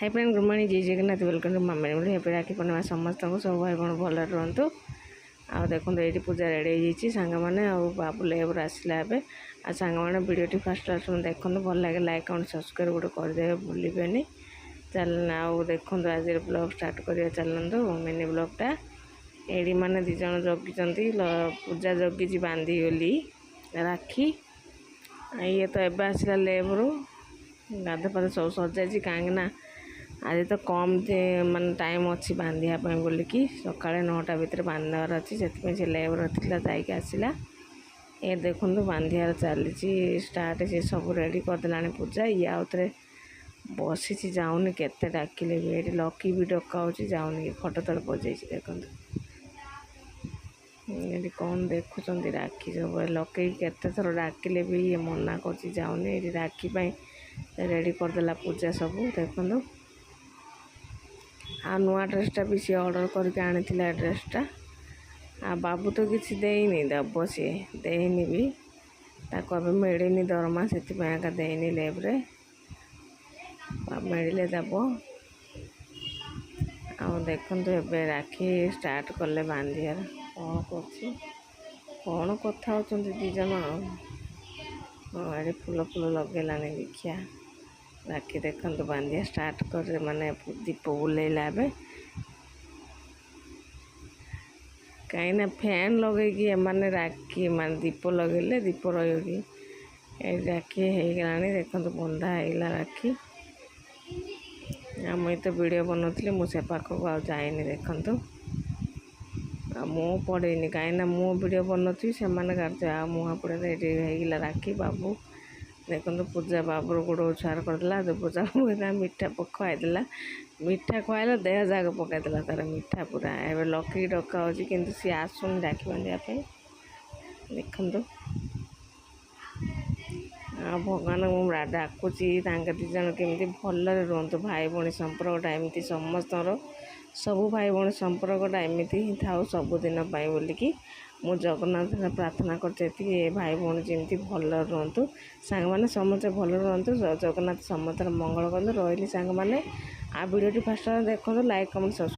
Hi friend good morning जय Jagannath welcome to mummy happy Rakhi Purnima समस्त को सब भाई भौणी भल रुहतु। आ देखो ये पूजा रेडी हो सांग मैंने बाबू लेबर आसला आ सांग मैंने वीडियो फास्ट लास्ट देखो भल लगे लाइक कमेंट सब्सक्राइब गोटे करदे भूलें। चल आउ देखो आज ब्लॉग स्टार्ट करिया चलतु मिनी ब्लॉगटा एडी मैंने दिज जगी पूजा जगी बांधी गली राखी ये तो एवं आसला लेबर गाध पाद सब सजाई कहीं आज तो कम मान टाइम अच्छी बांधापी बोलिकी सका 9टा भितर बांधार अच्छी से लेबर थी आसला ये देखो बांधार चली स्टार्ट से सब रेडी करदेला पूजा ये आउ थे बसी जाऊनी केते डाकिले भी ये लकी भी डका हो जाऊनी खट तले बजे देखो ये कौन देखुं राखी सब लकी केते थर डाकिले भी ये मना कर जाऊनी ये राखी रेडी करदेला पूजा सब देखो आ नुआ ड्रेसटा भी सी ऑर्डर करके आनी ड्रेसटा आ बाबू तो किसी देनी दब सी देनी भी ताको मिलनी दरमा से देनी लेब्रे मिले दब आ देखु ए राखी स्टार्ट कले बांधार कौन कथा दीज ये फूल फूल लगेला देखिया राखी देखो बांधिया स्टार्ट कर माने दीप बुलेला कहीं फैन लगे माने राखी मान दीप लगे दीप रही राखी हो गला देखो बंधा होगा राखी मुझे तो वीडियो बनाऊली मुझे पाखक आ जाइनि देखु मु पड़ेनि कहीं मु वीडियो बनाऊँ से मुहाँपड़े रेडी होगा राखी बाबू देखो पूजा बाबू गोड़ छार करदेला पूजा मीठा खुआईदेला मीठा खुआला देह जाग पकईदेला तार मीठा पूरा एवं लकी डका हो सी आसुन राखी बांधापी देखु भगवान मुझे डाकुची दिज केमी भल रुहतु भाई भाई संपर्कटा एमती समस्त सबू भाई भाई संपर्कटा एमती ही था सबुदिन बोलिकी मु जगन्नाथ प्रार्थना करती भाई भाई जमी भल रुहतु सांग मैंने समस्त भल रुहतु जगन्नाथ समस्त मंगल करते रही सांग मैंने आ वीडियो फास्ट देखो लाइक कमेंट सब्सक्राइब।